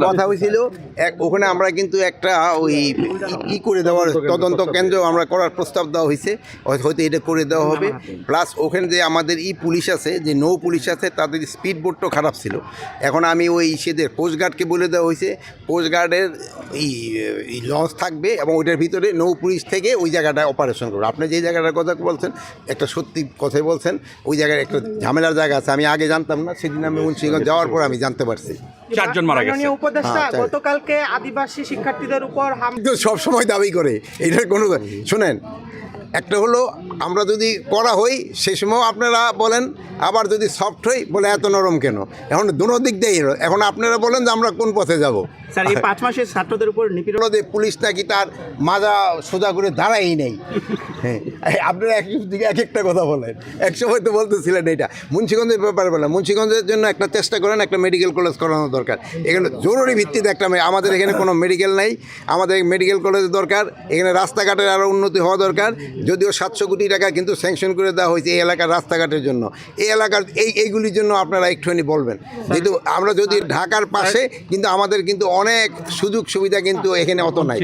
কথা হয়েছিল ওখানে আমরা কিন্তু একটা ওই ই করে দেওয়ার তদন্ত কেন্দ্র আমরা করার প্রস্তাব দেওয়া হয়েছে, হয়তো এটা করে দেওয়া হবে। প্লাস ওখানে যে আমাদের পুলিশ আছে, যে নৌ পুলিশ আছে, তাদের স্পিড বোটটাও খারাপ ছিল। এখন আমি ওই সেদের কোস্টগার্ডকে বলে দেওয়া হয়েছে, কোস্টগার্ডের এই লঞ্চ থাকবে এবং ওইটার ভিতরে নৌ পুলিশ থেকে ওই জায়গাটায় অপারেশন করবে। আপনি যে জায়গাটার কথা বলছেন একটা সত্যি কথাই বলছেন, ওই জায়গায় একটা ঝামেলার জায়গা আছে, আমি আগে জানতাম না, সেদিন আমি মুন্সিগঞ্জ যাওয়ার পর আমি জানতে পারছি। 4 জন মারা গেছে। মাননীয় উপদেষ্টা হ্যাঁ, গতকালকে আদিবাসী শিক্ষার্থীদের উপর তো সব সময় দাবি করে এটার কোনো শোনেন, একটা হলো আমরা যদি করা হই সে সময় আপনারা বলেন, আবার যদি সফট হই বলে এত নরম কেন। এখন দুনো দিক দিয়েই হলো। এখন আপনারা বলেন যে আমরা কোন পথে যাব। স্যার এই 5 মাসের ছাত্রদের উপর নিপীড়ন যে পুলিশ নাকি তার মাজা সোজা করে দাঁড়াই নেই। হ্যাঁ, আপনারা এক দিকে এক একটা কথা বলেন, এক সময় তো বলতেছিলেন এটা মুন্সিগঞ্জের ব্যাপারে বলেন। মুন্সিগঞ্জের জন্য একটা চেষ্টা করেন, একটা মেডিকেল কলেজ করানো দরকার। এখানে জরুরি ভিত্তিতে একটা আমাদের এখানে কোনো মেডিকেল নাই, আমাদের মেডিকেল কলেজ দরকার। এখানে রাস্তাঘাটের আরও উন্নতি হওয়া দরকার। যদিও 700 কোটি টাকা কিন্তু স্যাংশন করে দেওয়া হয়েছে এই এলাকার রাস্তাঘাটের জন্য। এই এলাকার এইগুলির জন্য আপনারা একটুখানি বলবেন, যেহেতু আমরা যদি ঢাকার পাশে, কিন্তু আমাদের কিন্তু অনেক সুযোগ সুবিধা কিন্তু এখানে অত নাই।